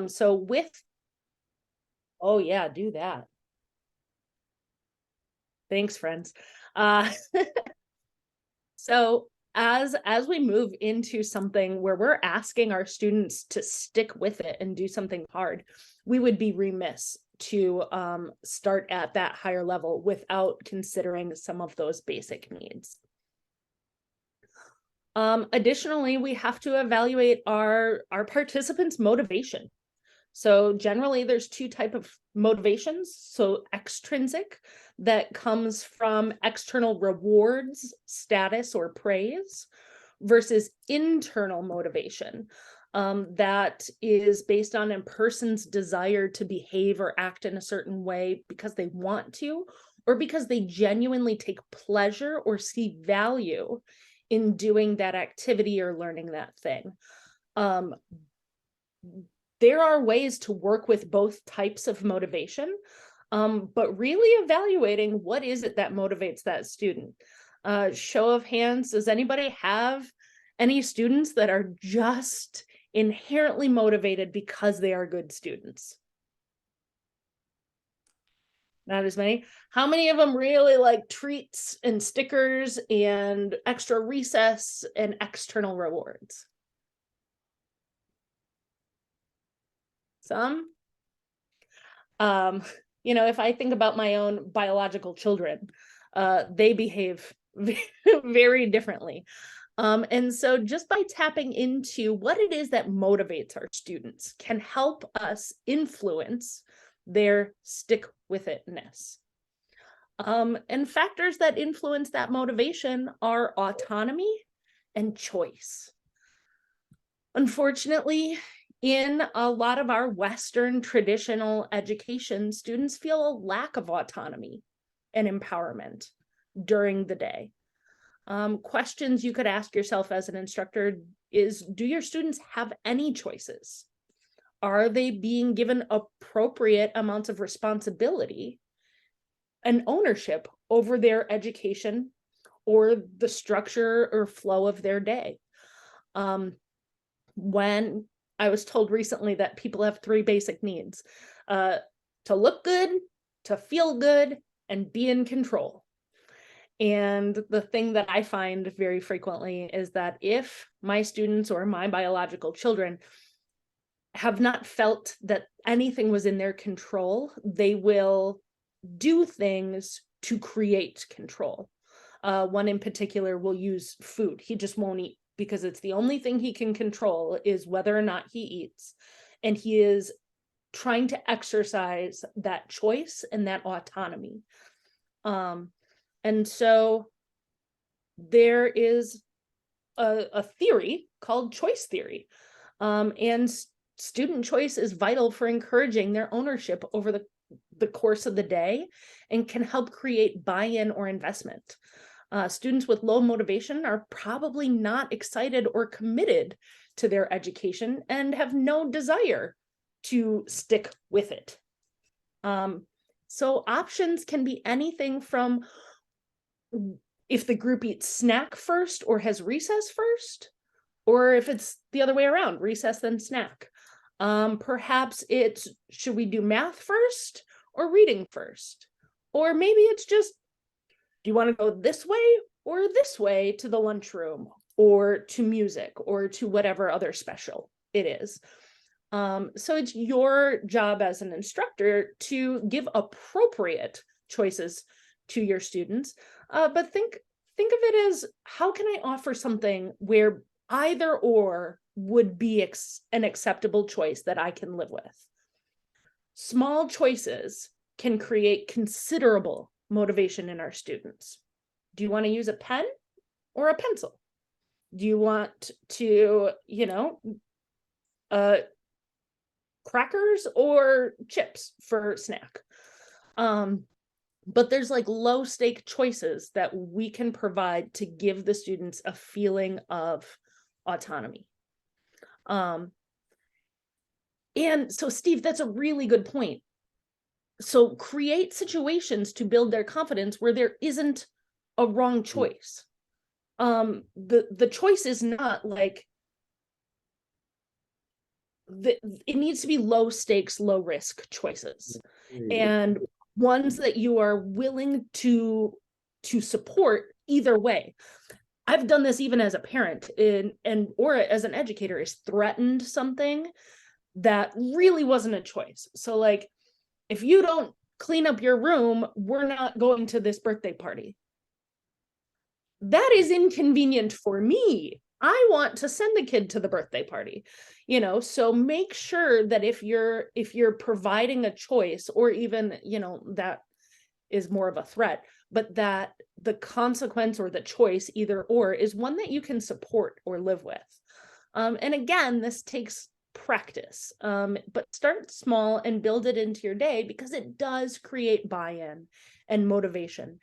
So with, oh yeah, do that. Thanks, friends. So as we move into something where we're asking our students to stick with it and do something hard, we would be remiss to start at that higher level without considering some of those basic needs. Additionally, we have to evaluate our participants' motivation. So generally there's two types of motivations. So extrinsic, that comes from external rewards, status, or praise, versus internal motivation, that is based on a person's desire to behave or act in a certain way because they want to, or because they genuinely take pleasure or see value in doing that activity or learning that thing. There are ways to work with both types of motivation, but really evaluating what is it that motivates that student. Show of hands, does anybody have any students that are just inherently motivated because they are good students? Not as many. How many of them really like treats and stickers and extra recess and external rewards? Some. You know, if I think about my own biological children, they behave very differently. And so just by tapping into what it is that motivates our students can help us influence their stick-with-it-ness. And factors that influence that motivation are autonomy and choice. Unfortunately, in a lot of our Western traditional education, students feel a lack of autonomy and empowerment during the day. Questions you could ask yourself as an instructor is, do your students have any choices? Are they being given appropriate amounts of responsibility and ownership over their education or the structure or flow of their day? When I was told recently that people have 3 basic needs, to look good, to feel good, and be in control. And the thing that I find very frequently is that if my students or my biological children have not felt that anything was in their control, they will do things to create control. One in particular will use food. He just won't eat because it's the only thing he can control is whether or not he eats. And he is trying to exercise that choice and that autonomy. And so there is a theory called choice theory. And student choice is vital for encouraging their ownership over the course of the day and can help create buy-in or investment. Students with low motivation are probably not excited or committed to their education and have no desire to stick with it. So options can be anything from if the group eats snack first or has recess first, or if it's the other way around, recess then snack. Perhaps it's, should we do math first or reading first? Or maybe it's just, do you want to go this way or this way to the lunchroom or to music or to whatever other special it is? So it's your job as an instructor to give appropriate choices to your students, but think of it as, how can I offer something where either or would be an acceptable choice that I can live with? Small choices can create considerable motivation in our students. Do you want to use a pen or a pencil? Do you want to, you know, crackers or chips for snack? But there's like low stake choices that we can provide to give the students a feeling of autonomy. And so, Steve, that's a really good point. So create situations to build their confidence where there isn't a wrong choice. The choice is not like, it needs to be low stakes, low risk choices, and ones that you are willing to support either way. I've done this even as a parent or as an educator, is threatened something that really wasn't a choice. So like, if you don't clean up your room, we're not going to this birthday party. That is inconvenient for me. I want to send the kid to the birthday party, so make sure that if you're providing a choice, or even, that is more of a threat, but that the consequence or the choice, either or, is one that you can support or live with. And again, this takes practice, but start small and build it into your day, because it does create buy-in and motivation.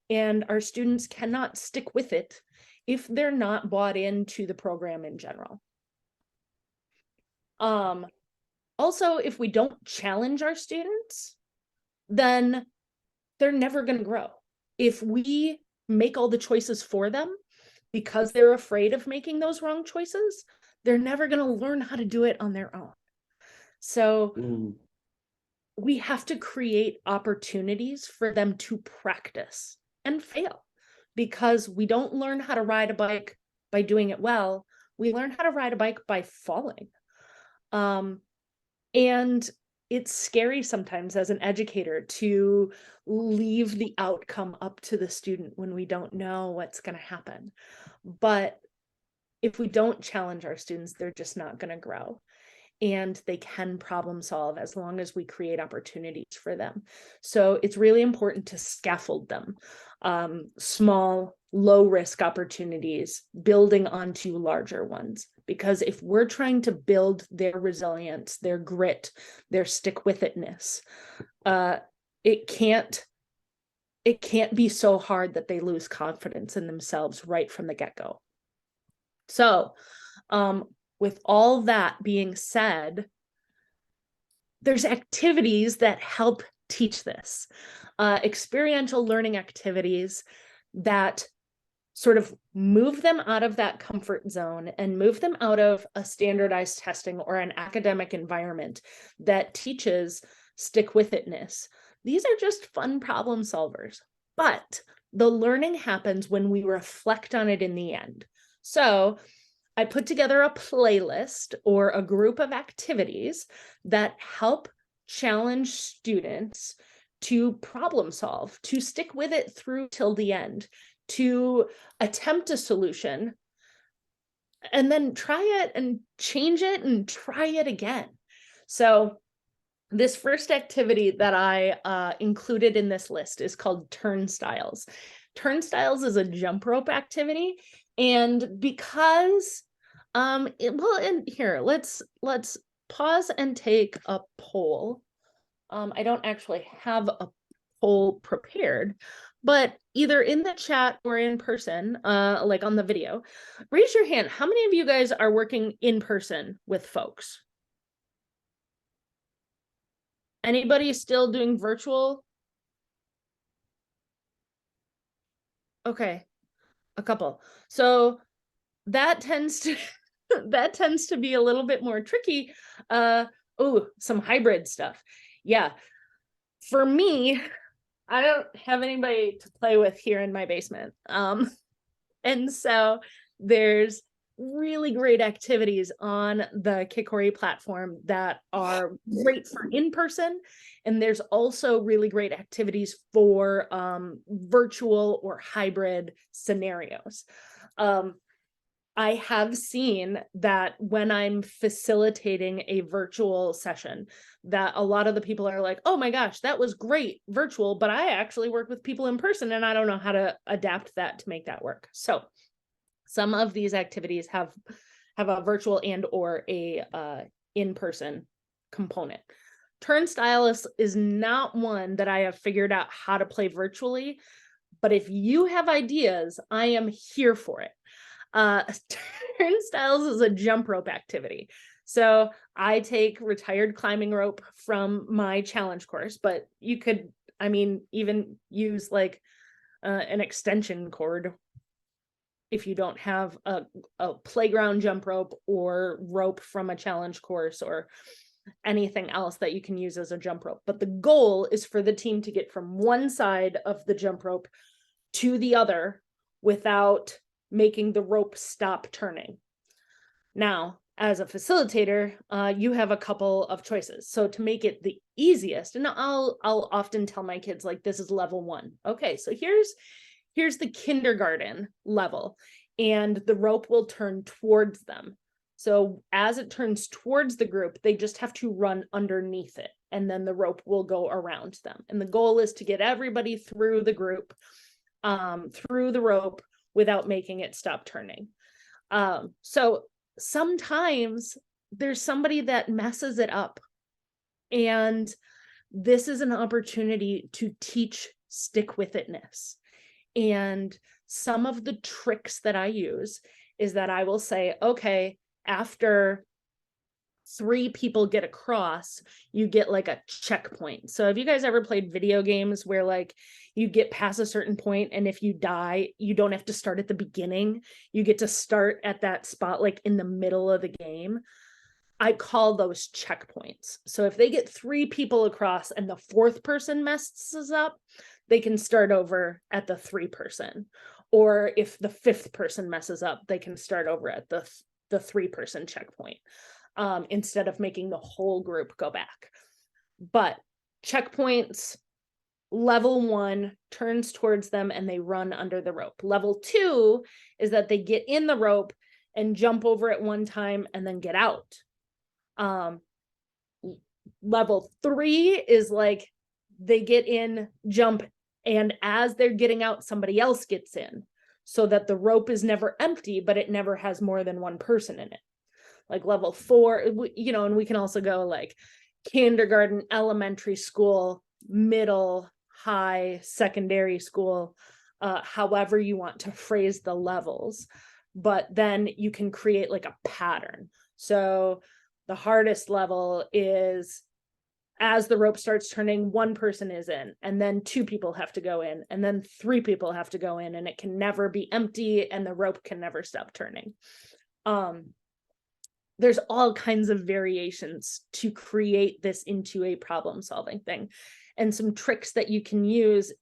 And our students cannot stick with it if they're not bought into the program in general. Also, if we don't challenge our students, then they're never going to grow. If we make all the choices for them because they're afraid of making those wrong choices, they're never going to learn how to do it on their own. So we have to create opportunities for them to practice and fail, because we don't learn how to ride a bike by doing it well. We learn how to ride a bike by falling. And it's scary sometimes as an educator to leave the outcome up to the student when we don't know what's going to happen. But if we don't challenge our students, they're just not going to grow. And they can problem solve as long as we create opportunities for them. So it's really important to scaffold them. Small, low risk opportunities building onto larger ones. Because if we're trying to build their resilience, their grit, their stick-with-it-ness, it can't be so hard that they lose confidence in themselves right from the get-go. So, with all that being said, there's activities that help teach this. Experiential learning activities that sort of move them out of that comfort zone and move them out of a standardized testing or an academic environment that teaches stick-with-it-ness. These are just fun problem solvers, but the learning happens when we reflect on it in the end. So I put together a playlist or a group of activities that help challenge students to problem solve, to stick with it through till the end, to attempt a solution, and then try it and change it and try it again. So this first activity that I included in this list is called TURNSTILES. TURNSTILES is a jump rope activity. And because, and here, let's pause and take a poll. I don't actually have a poll prepared, but either in the chat or in person, like on the video, raise your hand. How many of you guys are working in person with folks? Anybody still doing virtual? Okay, a couple. So that tends to be a little bit more tricky. Oh, some hybrid stuff. Yeah. For me, I don't have anybody to play with here in my basement. And so there's really great activities on the Kikori platform that are great for in-person. And there's also really great activities for virtual or hybrid scenarios. I have seen that when I'm facilitating a virtual session, that a lot of the people are like, oh my gosh, that was great virtual, but I actually work with people in person and I don't know how to adapt that to make that work. So some of these activities have a virtual and or a in-person component. TURNSTILES is not one that I have figured out how to play virtually, but if you have ideas, I am here for it. TURNSTILES is a jump rope activity. So I take retired climbing rope from my challenge course, but you could, even use like an extension cord. if you don't have a playground jump rope or rope from a challenge course or anything else that you can use as a jump rope. But the goal is for the team to get from one side of the jump rope to the other without making the rope stop turning. Now, as a facilitator, you have a couple of choices. So to make it the easiest, and I'll often tell my kids, like, this is level 1. Okay, so here's the kindergarten level, and the rope will turn towards them. So as it turns towards the group, they just have to run underneath it, and then the rope will go around them. And the goal is to get everybody through the group, through the rope, without making it stop turning. So sometimes there's somebody that messes it up, and this is an opportunity to teach stick-with-it-ness. And some of the tricks that I use is that I will say, okay, after 3 people get across, you get like a checkpoint. So have you guys ever played video games where like you get past a certain point, and if you die, you don't have to start at the beginning, you get to start at that spot like in the middle of the game? I call those checkpoints. So if they get 3 people across and the 4th person messes up, they can start over at the 3 person. Or if the 5th person messes up, they can start over at the 3 person checkpoint, instead of making the whole group go back. But checkpoints, level 1 turns towards them and they run under the rope. Level 2 is that they get in the rope and jump over at one time and then get out. Level 3 is like they get in, jump, and as they're getting out, somebody else gets in, so that the rope is never empty, but it never has more than one person in it. Like level 4, you know, and we can also go like kindergarten, elementary school, middle, high, secondary school, however you want to phrase the levels. But then you can create like a pattern. So the hardest level is as the rope starts turning, 1 person is in, and then 2 people have to go in, and then 3 people have to go in, and it can never be empty, and the rope can never stop turning. There's all kinds of variations to create this into a problem-solving thing, and some tricks that you can use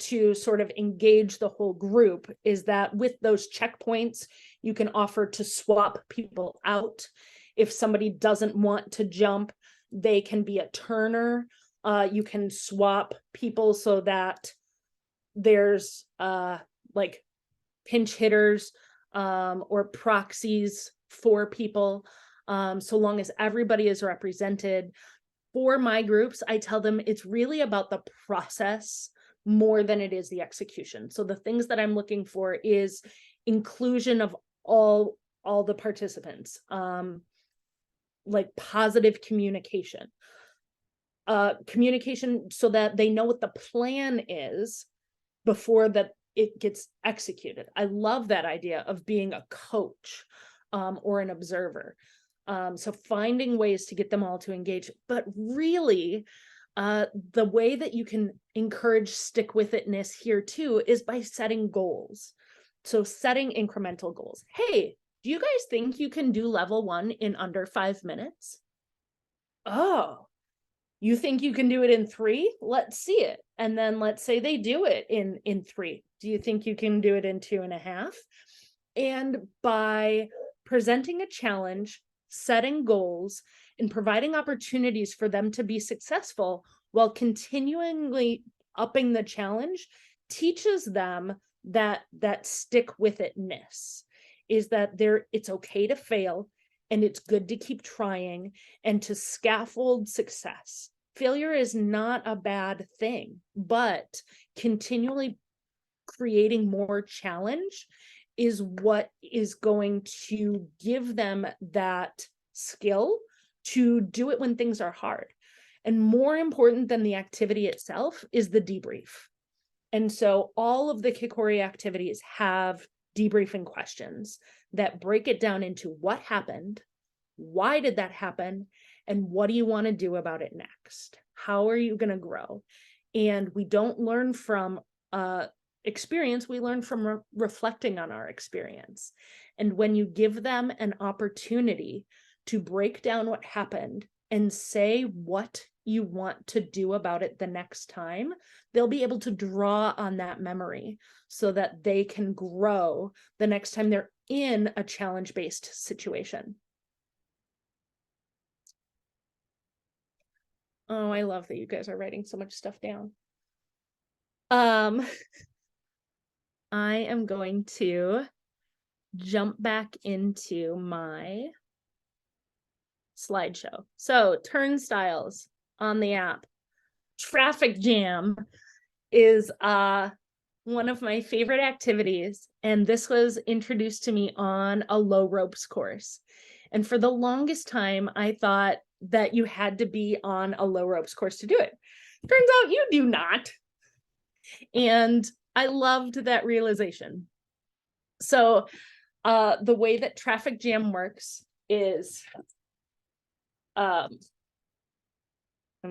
to sort of engage the whole group is that with those checkpoints, you can offer to swap people out. If somebody doesn't want to jump, they can be a turner. You can swap people so that there's like pinch hitters or proxies for people, so long as everybody is represented. For my groups, I tell them it's really about the process more than it is the execution. So the things that I'm looking for is inclusion of all the participants, like positive communication, communication so that they know what the plan is before that it gets executed. I love that idea of being a coach or an observer. So finding ways to get them all to engage, but really the way that you can encourage stick-with-it-ness here too is by setting goals. So setting incremental goals. Hey, do you guys think you can do level 1 in under 5 minutes? Oh, you think you can do it in 3? Let's see it. And then let's say they do it in 3. Do you think you can do it in 2.5? And by presenting a challenge, setting goals, and providing opportunities for them to be successful while continually upping the challenge, teaches them that stick-with-it-ness is that it's okay to fail, and it's good to keep trying and to scaffold success. Failure is not a bad thing, but continually creating more challenge is what is going to give them that skill to do it when things are hard. And more important than the activity itself is the debrief. And so all of the Kikori activities have debriefing questions that break it down into what happened, why did that happen, and what do you want to do about it next? How are you going to grow? And we don't learn from experience, we learn from reflecting on our experience. And when you give them an opportunity to break down what happened and say what you want to do about it the next time, they'll be able to draw on that memory so that they can grow the next time they're in a challenge-based situation. Oh, I love that you guys are writing so much stuff down. I am going to jump back into my slideshow. So TURNSTILES on the app. Traffic jam is one of my favorite activities, and this was introduced to me on a low ropes course. And for the longest time, I thought that you had to be on a low ropes course to do it. Turns out you do not. And I loved that realization. So the way that traffic jam works is, I'm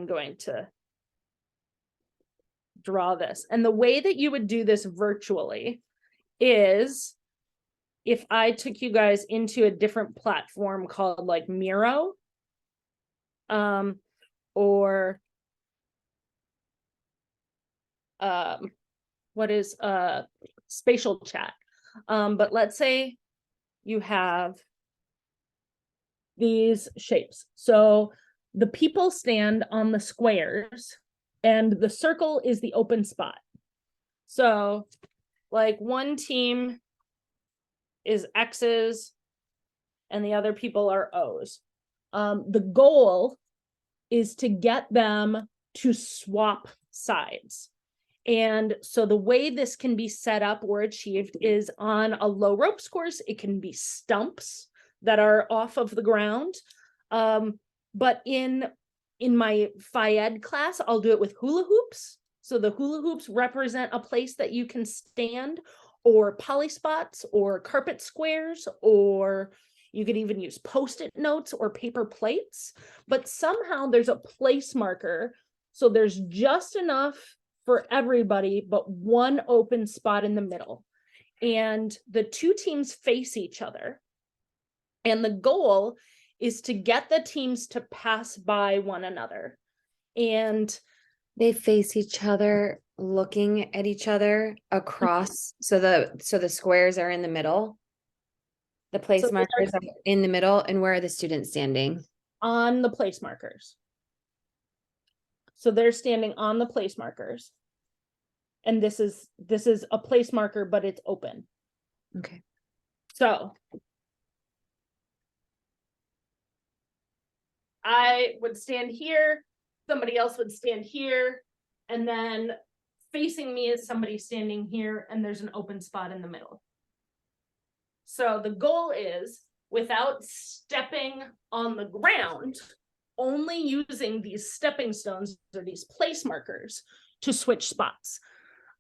going to draw this. And the way that you would do this virtually is if I took you guys into a different platform called like Miro, or what is spatial chat. But let's say you have these shapes. So the people stand on the squares and the circle is the open spot. So like one team is X's and the other people are O's. The goal is to get them to swap sides. And so the way this can be set up or achieved is on a low ropes course. It can be stumps that are off of the ground. But in my Phi-Ed class, I'll do it with hula hoops. So the hula hoops represent a place that you can stand, or poly spots, or carpet squares, or you could even use Post-it notes or paper plates. But somehow there's a place marker. So there's just enough for everybody, but one open spot in the middle. And the two teams face each other. And the goal is to get the teams to pass by one another. And they face each other, looking at each other across. So the squares are in the middle. The place markers are in the middle. And where are the students standing? On the place markers. So they're standing on the place markers. And this is a place marker, but it's open. Okay. So I would stand here, somebody else would stand here, and then facing me is somebody standing here, and there's an open spot in the middle. So the goal is, without stepping on the ground, only using these stepping stones or these place markers to switch spots.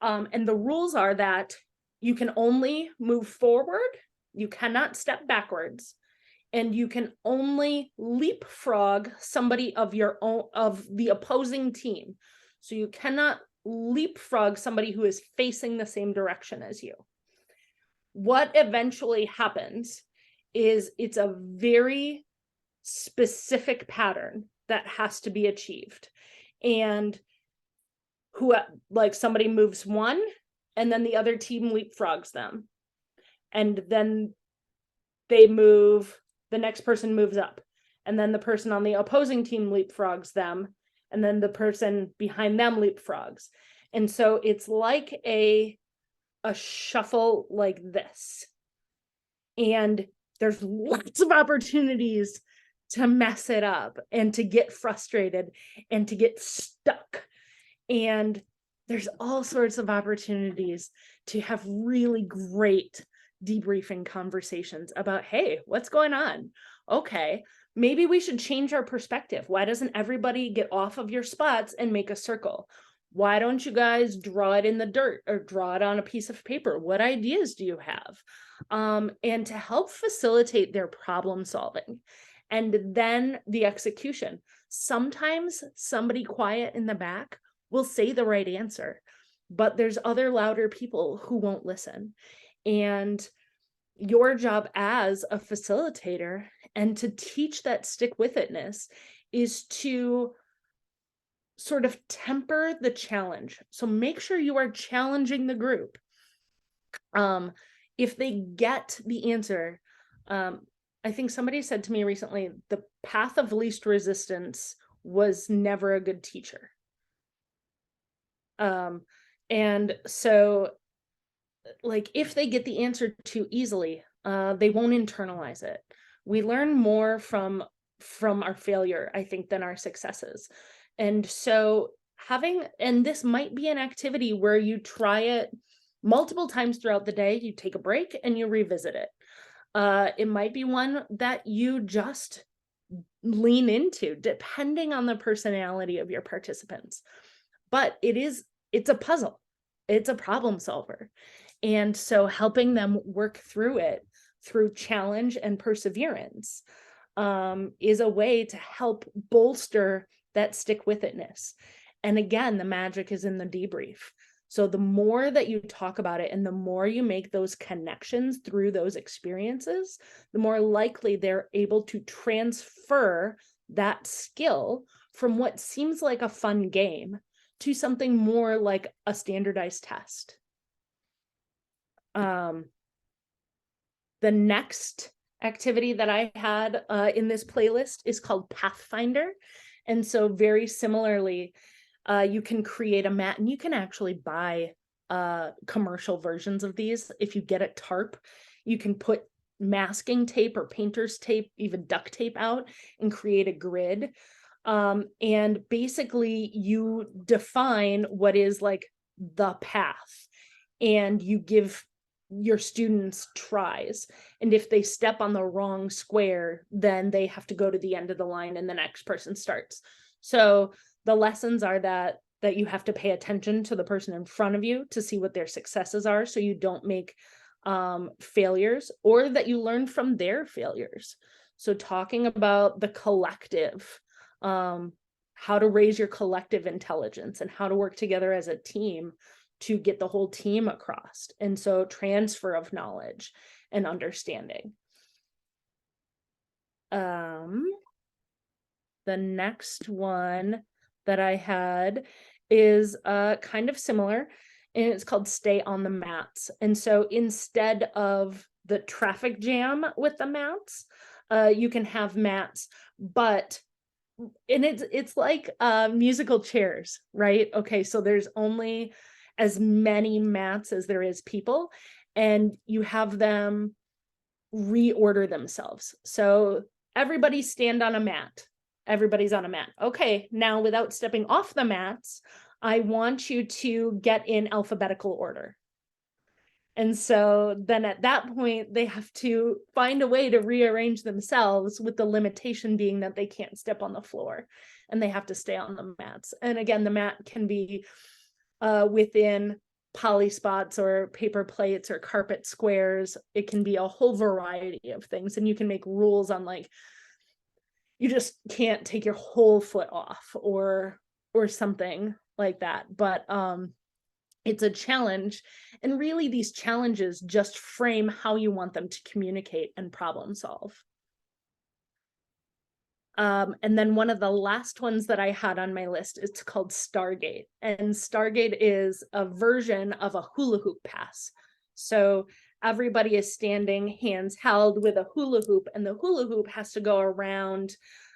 And the rules are that you can only move forward, you cannot step backwards, and you can only leapfrog somebody of your own, of the opposing team. So you cannot leapfrog somebody who is facing the same direction as you. What eventually happens is it's a very specific pattern that has to be achieved. And like somebody moves one, and then the other team leapfrogs them. And then they move, the next person moves up. And then the person on the opposing team leapfrogs them. And then the person behind them leapfrogs. And so it's like a shuffle like this. And there's lots of opportunities to mess it up and to get frustrated and to get stuck. And there's all sorts of opportunities to have really great debriefing conversations about, hey, what's going on? Okay, maybe we should change our perspective. Why doesn't everybody get off of your spots and make a circle? Why don't you guys draw it in the dirt or draw it on a piece of paper? What ideas do you have? And to help facilitate their problem solving. And then the execution. Sometimes somebody quiet in the back will say the right answer. but there's other louder people who won't listen. And your job as a facilitator and to teach that stick-with-it-ness is to sort of temper the challenge. So make sure you are challenging the group. If they get the answer, I think somebody said to me recently, the path of least resistance was never a good teacher. And so, like, if they get the answer too easily, they won't internalize it. We learn more from our failure, I think, than our successes. And so and this might be an activity where you try it multiple times throughout the day, you take a break and you revisit it. It might be one that you just lean into, depending on the personality of your participants. But it's a puzzle. It's a problem solver. And so helping them work through it through challenge and perseverance is a way to help bolster that stick-with-it-ness. And again, the magic is in the debrief. So the more that you talk about it and the more you make those connections through those experiences, the more likely they're able to transfer that skill from what seems like a fun game to something more like a standardized test. The next activity that I had in this playlist is called PATHFINDER. And so very similarly, you can create a mat, and you can actually buy commercial versions of these. If you get a tarp, you can put masking tape or painter's tape, even duct tape out and create a grid. And basically you define what is like the path, and you give your students tries. And if they step on the wrong square, then they have to go to the end of the line and the next person starts. So the lessons are that you have to pay attention to the person in front of you to see what their successes are, so you don't make failures, or that you learn from their failures. So talking about the collective, how to raise your collective intelligence and how to work together as a team to get the whole team across. And so transfer of knowledge and understanding. The next one that I had is kind of similar, and it's called Stay on the Mats. And so instead of the traffic jam with the mats, you can have mats, and it's like musical chairs, right? Okay, so there's only as many mats as there is people, and you have them reorder themselves. So everybody stand on a mat. Everybody's on a mat. Okay, now without stepping off the mats, I want you to get in alphabetical order. And so then at that point, they have to find a way to rearrange themselves, with the limitation being that they can't step on the floor and they have to stay on the mats. And again, the mat can be within poly spots or paper plates or carpet squares. It can be a whole variety of things. And you can make rules on, like, you just can't take your whole foot off or something like that. But it's a challenge, and really these challenges just frame how you want them to communicate and problem solve. And then one of the last ones that I had on my list, it's called STARGATE. And STARGATE is a version of a hula hoop pass. So everybody is standing, hands held, with a hula hoop, and the hula hoop has to go around,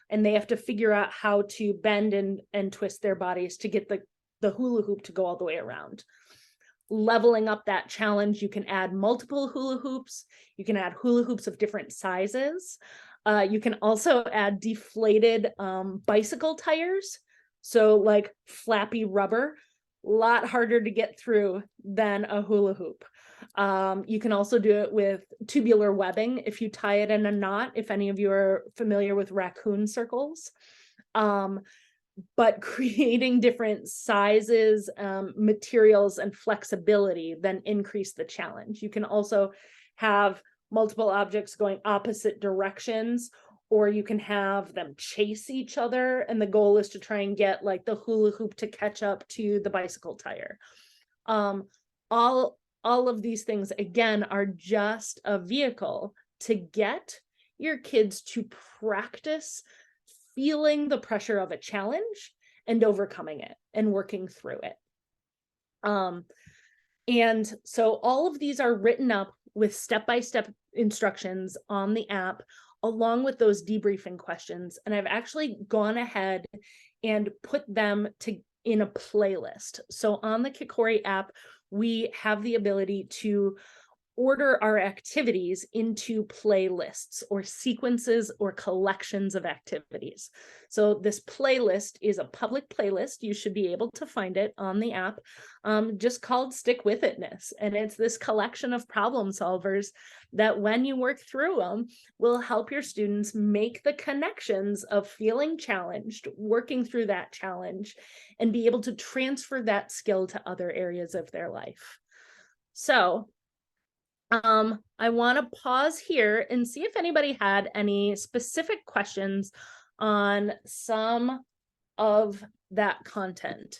and they have to figure out how to bend and twist their bodies to get the hula hoop to go all the way around. Leveling up that challenge, you can add multiple hula hoops. You can add hula hoops of different sizes. You can also add deflated bicycle tires. So like flappy rubber, a lot harder to get through than a hula hoop. You can also do it with tubular webbing if you tie it in a knot, if any of you are familiar with raccoon circles. But creating different sizes, materials, and flexibility then increase the challenge. You can also have multiple objects going opposite directions, or you can have them chase each other, and the goal is to try and get like the hula hoop to catch up to the bicycle tire. All of these things, again, are just a vehicle to get your kids to practice feeling the pressure of a challenge and overcoming it and working through it. And so all of these are written up with step-by-step instructions on the app, along with those debriefing questions. And I've actually gone ahead and put them in a playlist. So on the Kikori app, we have the ability to order our activities into playlists or sequences or collections of activities. So this playlist is a public playlist. You should be able to find it on the app, just called Stick-with-it-ness. And it's this collection of problem solvers that when you work through them will help your students make the connections of feeling challenged, working through that challenge, and be able to transfer that skill to other areas of their life. So I want to pause here and see if anybody had any specific questions on some of that content.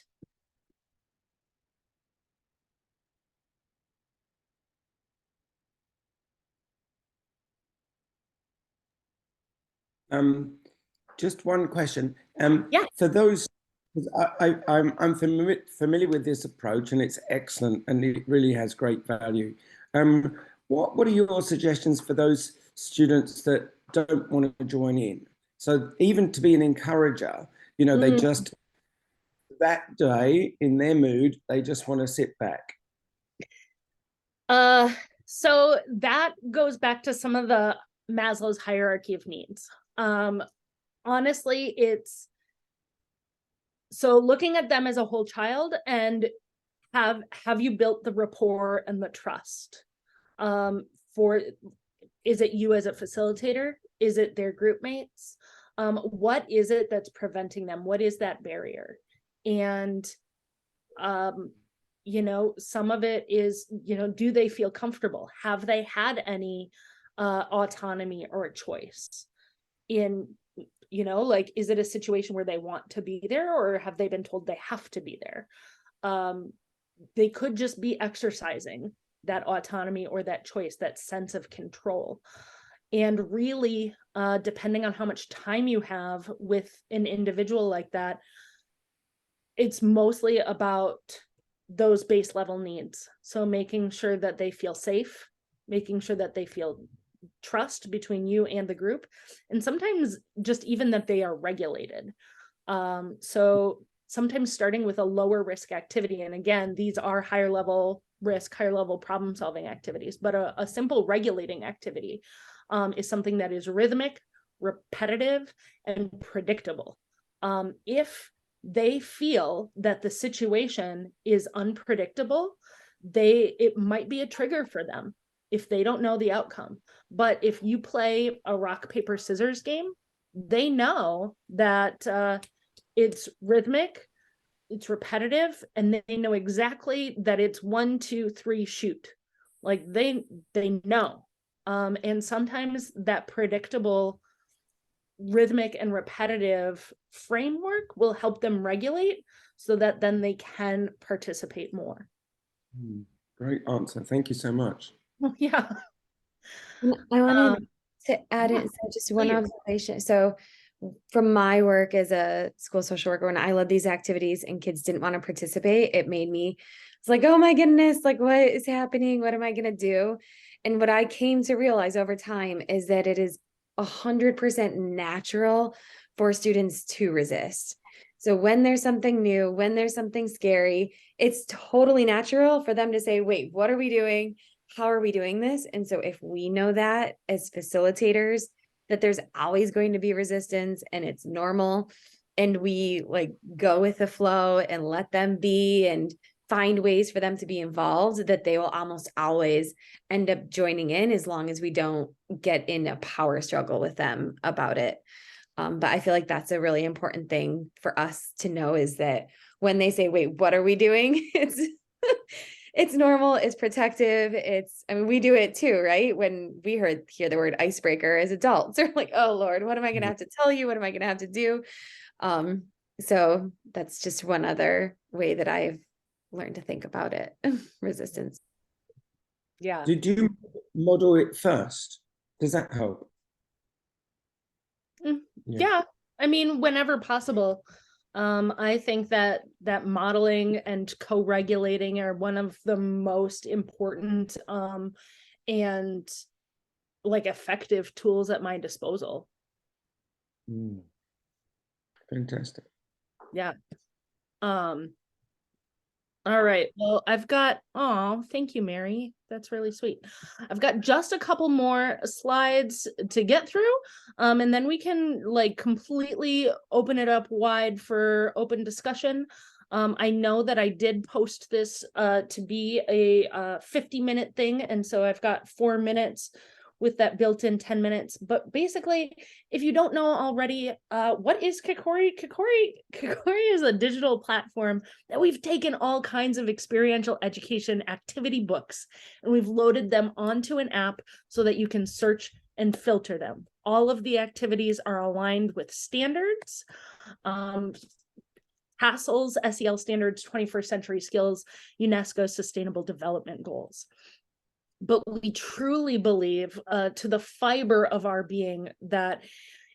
Just one question. Yeah. For those, I'm familiar with this approach, and it's excellent, and it really has great value. What are your suggestions for those students that don't want to join in? So even to be an encourager, you know, they just, that day in their mood, they just want to sit back. So that goes back to some of the Maslow's hierarchy of needs. Honestly, it's so looking at them as a whole child, and have you built the rapport and the trust? Is it you as a facilitator? Is it their group mates? What is it that's preventing them? What is that barrier? And you know, some of it is, you know, do they feel comfortable? Have they had any autonomy or choice in, you know, like, is it a situation where they want to be there, or have they been told they have to be there? They could just be exercising that autonomy or that choice, that sense of control. And really, depending on how much time you have with an individual like that, it's mostly about those base level needs. So making sure that they feel safe, making sure that they feel trust between you and the group, and sometimes just even that they are regulated. So sometimes starting with a lower risk activity, and again, these are higher level risk, higher level problem solving activities, but a simple regulating activity is something that is rhythmic, repetitive, and predictable. If they feel that the situation is unpredictable, it might be a trigger for them if they don't know the outcome. But if you play a rock, paper, scissors game, they know that it's rhythmic, it's repetitive, and they know exactly that it's 1, 2, 3, shoot. Like they know. And sometimes that predictable, rhythmic and repetitive framework will help them regulate so that then they can participate more. Great answer. Thank you so much. Yeah. I wanted to add in just one observation. So from my work as a school social worker, when I led these activities and kids didn't want to participate, it made me, it's like, oh my goodness, like what is happening? What am I going to do? And what I came to realize over time is that it is 100% natural for students to resist. So when there's something new, when there's something scary, it's totally natural for them to say, wait, what are we doing? How are we doing this? And so if we know that as facilitators, that there's always going to be resistance and it's normal, and we like go with the flow and let them be and find ways for them to be involved, that they will almost always end up joining in, as long as we don't get in a power struggle with them about it. But I feel like that's a really important thing for us to know, is that when they say, wait, what are we doing? It's normal, it's protective, I mean, we do it too, right? When we hear the word icebreaker as adults, we're like, oh Lord, what am I going to have to tell you? What am I going to have to do? So that's just one other way that I've learn to think about it. Resistance. Yeah. Did you model it first? Does that help? Yeah. I mean, whenever possible. I think that modeling and co-regulating are one of the most important and like effective tools at my disposal. Fantastic. Yeah. All right. Well, I've got, oh, thank you, Mary. That's really sweet. I've got just a couple more slides to get through. And then we can like completely open it up wide for open discussion. I know that I did post this to be a 50-minute thing. And so I've got 4 minutes with that built-in 10 minutes. But basically, if you don't know already, what is Kikori? Kikori is a digital platform that we've taken all kinds of experiential education activity books and we've loaded them onto an app so that you can search and filter them. All of the activities are aligned with standards, CASEL's SEL standards, 21st century skills, UNESCO Sustainable Development Goals. But we truly believe to the fiber of our being that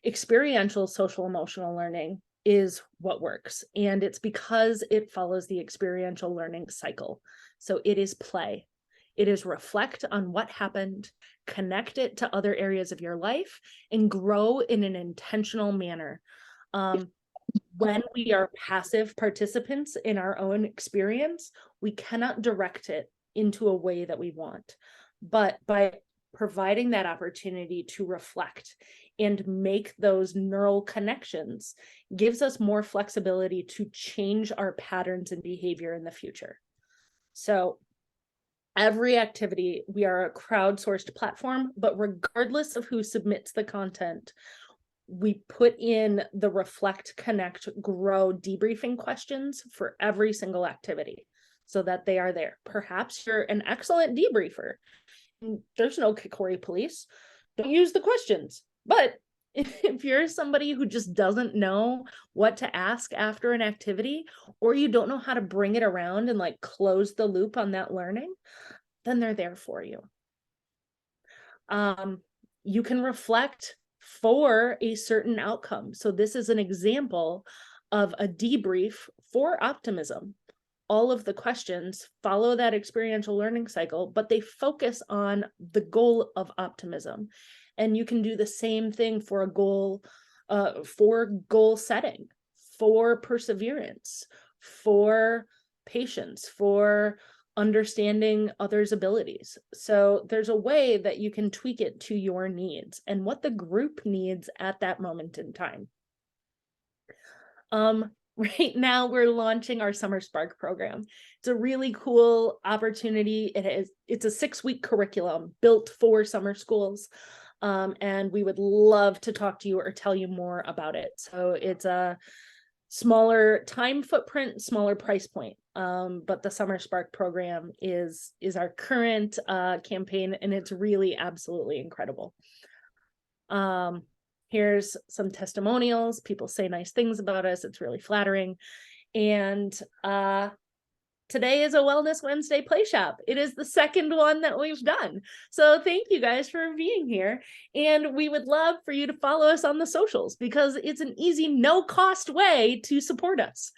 experiential social emotional learning is what works. And it's because it follows the experiential learning cycle. So it is play. It is reflect on what happened, connect it to other areas of your life, and grow in an intentional manner. When we are passive participants in our own experience, we cannot direct it into a way that we want. But by providing that opportunity to reflect and make those neural connections gives us more flexibility to change our patterns and behavior in the future. So every activity, we are a crowdsourced platform, but regardless of who submits the content, we put in the reflect, connect, grow debriefing questions for every single activity so that they are there. Perhaps you're an excellent debriefer. There's no Kikori police. Don't use the questions. But if you're somebody who just doesn't know what to ask after an activity, or you don't know how to bring it around and like close the loop on that learning, then they're there for you. You can reflect for a certain outcome. So this is an example of a debrief for optimism. All of the questions follow that experiential learning cycle, but they focus on the goal of optimism. And you can do the same thing for a goal, for goal setting, for perseverance, for patience, for understanding others' abilities. So there's a way that you can tweak it to your needs and what the group needs at that moment in time. Right now we're launching our Summer Spark program. It's a really cool opportunity. It's a 6-week curriculum built for summer schools. And we would love to talk to you or tell you more about it. So it's a smaller time footprint, smaller price point. But the Summer Spark program is our current campaign, and it's really absolutely incredible. Here's some testimonials. People say nice things about us. It's really flattering. And today is a Wellness Wednesday Playshop. It is the second one that we've done. So thank you guys for being here. And we would love for you to follow us on the socials because it's an easy, no-cost way to support us.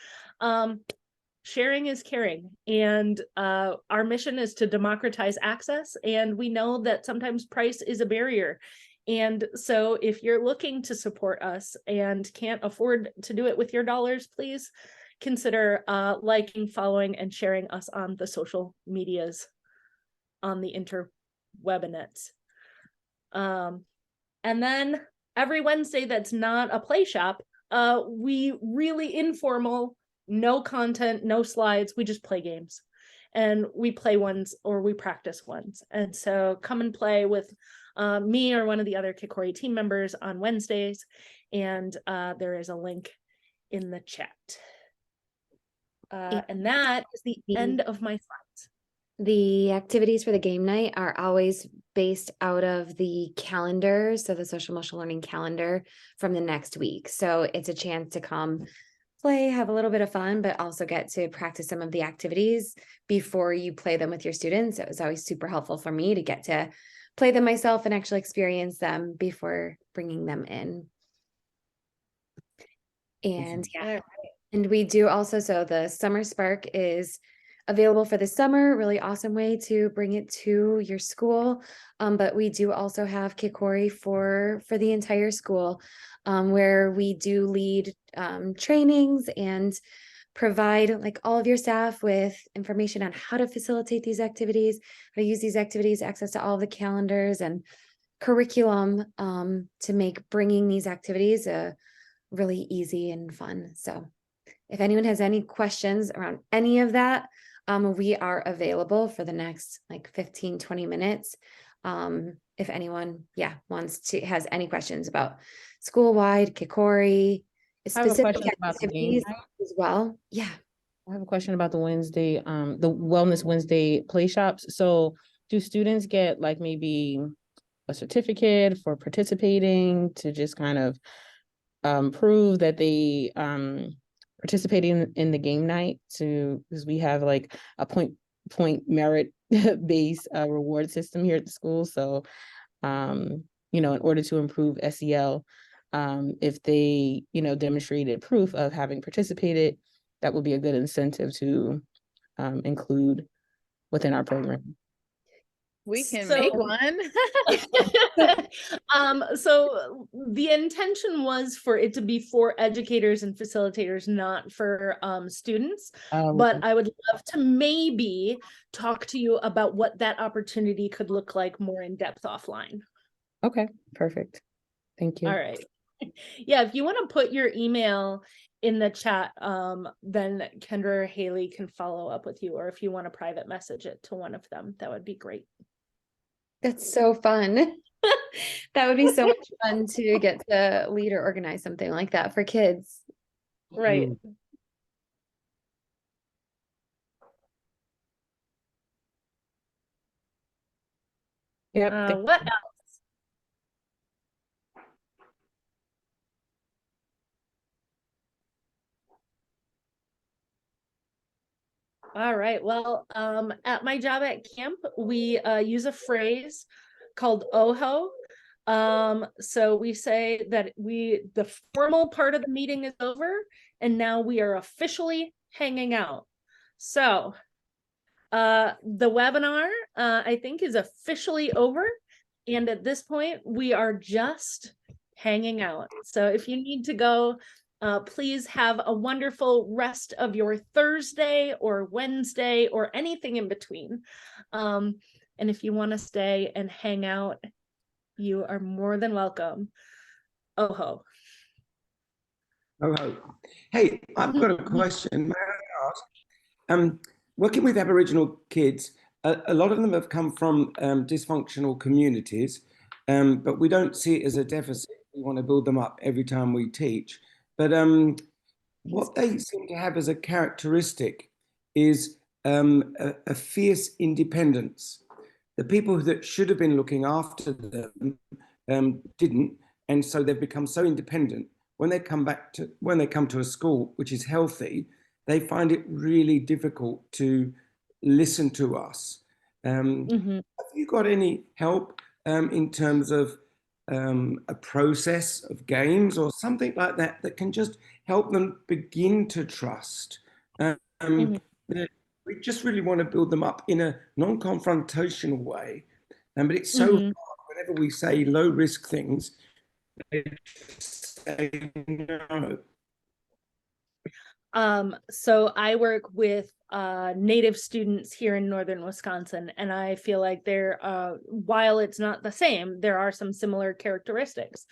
Sharing is caring. And our mission is to democratize access. And we know that sometimes price is a barrier. And so if you're looking to support us and can't afford to do it with your dollars, please consider liking, following, and sharing us on the social medias on the interwebinets. And then every Wednesday that's not a play shop, we really informal, no content, no slides, we just play games. And we play ones or we practice ones. And so come and play with me or one of the other Kikori team members on Wednesdays. And there is a link in the chat. And that is the end of my slides. The activities for the game night are always based out of the calendar. So the social emotional learning calendar from the next week. So it's a chance to come play, have a little bit of fun, but also get to practice some of the activities before you play them with your students. It was always super helpful for me to get to play them myself and actually experience them before bringing them in. And yeah, and we do also, so the Summer Spark is available for the summer, really awesome way to bring it to your school. But we do also have Kikori for the entire school, where we do lead trainings and provide like all of your staff with information on how to facilitate these activities, how to use these activities, access to all the calendars and curriculum to make bringing these activities really easy and fun. So if anyone has any questions around any of that, we are available for the next like 15-20 minutes. If anyone, has any questions about school-wide, Kikori, I have a specific question about the game activities night. as well. Yeah. I have a question about the Wednesday, the Wellness Wednesday Playshops. So do students get like maybe a certificate for participating to just kind of prove that they participating in the game night, to because we have like a point merit based reward system here at the school. So in order to improve SEL, if they demonstrated proof of having participated, that would be a good incentive to include within our program. We can So- make one. So the intention was for it to be for educators and facilitators, not for students. But I would love to maybe talk to you about what that opportunity could look like more in depth offline. Okay, perfect. Thank you. All right. Yeah, if you want to put your email in the chat, then Kendra or Haley can follow up with you, or if you want to private message it to one of them, that would be great. That's so fun. That would be so much fun to get to lead or organize something like that for kids. Right. Yep. What else? All right. Well, at my job at camp, we use a phrase called OHO. So we say that the formal part of the meeting is over, and now we are officially hanging out. So the webinar, I think, is officially over. And at this point, we are just hanging out. So if you need to go, please have a wonderful rest of your Thursday or Wednesday or anything in between. And if you want to stay and hang out, you are more than welcome. Oh-ho. Oh, hey, I've got a question. May I ask? Working with Aboriginal kids, a lot of them have come from dysfunctional communities, but we don't see it as a deficit. We want to build them up every time we teach. But what they seem to have as a characteristic is a fierce independence. The people that should have been looking after them didn't, and so they've become so independent. When they come to a school which is healthy, they find it really difficult to listen to us. Have you got any help in terms of a process of games or something like that that can just help them begin to trust? We just really want to build them up in a non-confrontational way. But it's so hard whenever we say low-risk things, they say no. So I work with Native students here in northern Wisconsin, and I feel like while it's not the same, there are some similar characteristics.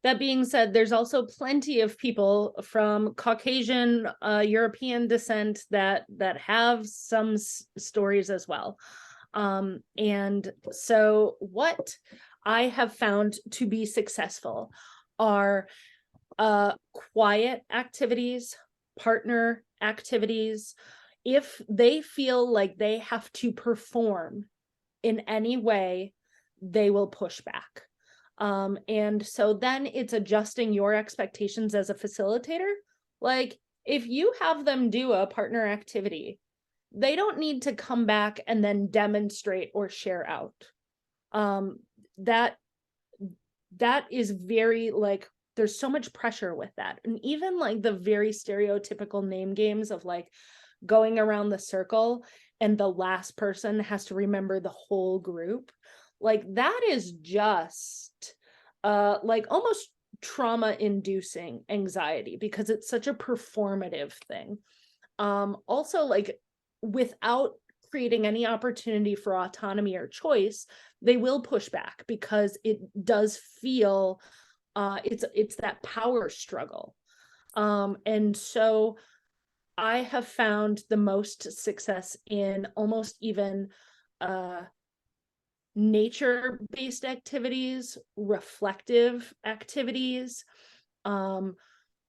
That being said, there's also plenty of people from Caucasian, European descent that have some stories as well. And so what I have found to be successful are quiet activities, partner activities. If they feel like they have to perform in any way, they will push back. And so then it's adjusting your expectations as a facilitator. Like, if you have them do a partner activity, they don't need to come back and then demonstrate or share out. That is very, like, there's so much pressure with that. And even like the very stereotypical name games of like going around the circle and the last person has to remember the whole group, like that is just like almost trauma inducing anxiety, because it's such a performative thing. Also, like, without creating any opportunity for autonomy or choice, they will push back because it does feel it's that power struggle. And so I have found the most success in almost even nature-based activities, reflective activities,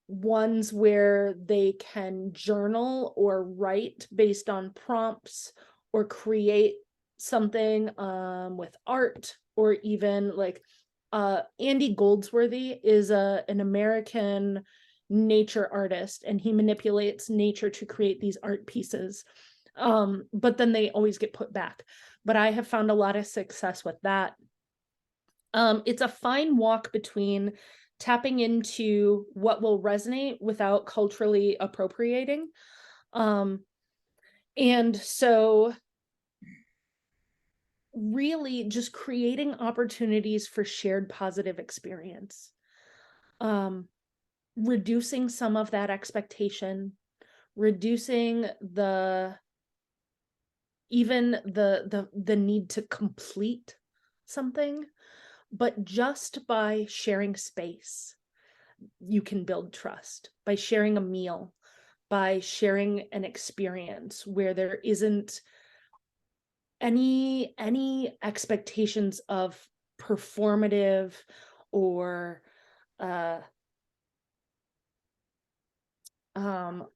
ones where they can journal or write based on prompts, or create something with art, or even like Andy Goldsworthy is an American nature artist, and he manipulates nature to create these art pieces. But then they always get put back. But I have found a lot of success with that. It's a fine walk between tapping into what will resonate without culturally appropriating. And so really just creating opportunities for shared positive experience. Reducing some of that expectation, reducing the need to complete something, but just by sharing space, you can build trust. By sharing a meal, by sharing an experience where there isn't any expectations of performative or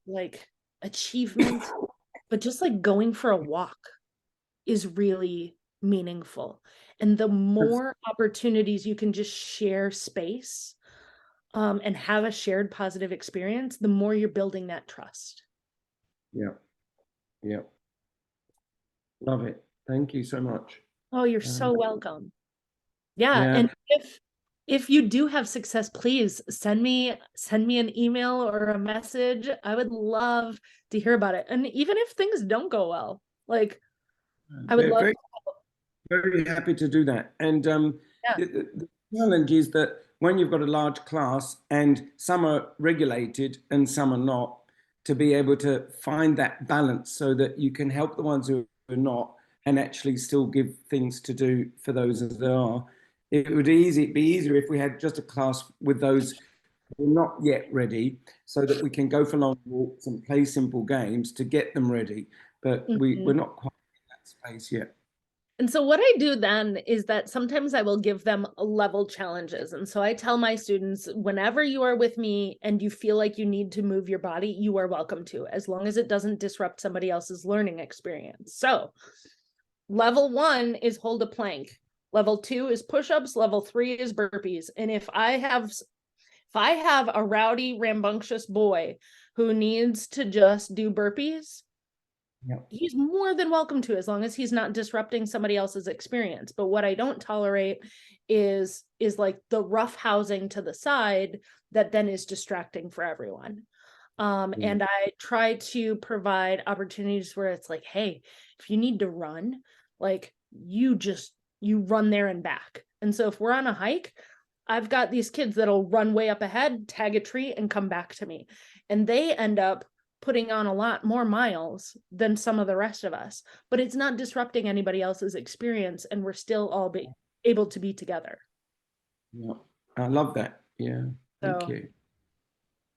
like achievement, but just like going for a walk is really meaningful. And the more opportunities you can just share space and have a shared positive experience, the more you're building that trust. Yeah. Yeah. Love it. Thank you so much. Oh, you're so welcome. Yeah. Yeah. And if you do have success, please send me an email or a message. I would love to hear about it. And even if things don't go well, like I would love Very, very happy to do that. And yeah. the challenge is that when you've got a large class and some are regulated and some are not, to be able to find that balance so that you can help the ones who are not and actually still give things to do for those that are. It would be easier if we had just a class with those who are not yet ready, so that we can go for long walks and play simple games to get them ready. But we're not quite in that space yet. And so what I do then is that sometimes I will give them level challenges. And so I tell my students, whenever you are with me and you feel like you need to move your body, you are welcome to, as long as it doesn't disrupt somebody else's learning experience. So level 1 is hold a plank. Level 2 is push-ups. Level 3 is burpees. And if I have a rowdy, rambunctious boy who needs to just do burpees, he's more than welcome to, as long as he's not disrupting somebody else's experience. But what I don't tolerate is like the rough housing to the side that then is distracting for everyone. And I try to provide opportunities where it's like, hey, if you need to run, like you run there and back. And so if we're on a hike, I've got these kids that'll run way up ahead, tag a tree, and come back to me. And they end up putting on a lot more miles than some of the rest of us, but it's not disrupting anybody else's experience, and we're still all able to be together. Yeah, I love that. Yeah, thank you.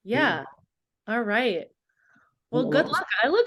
Yeah. All right. Well, good luck. I look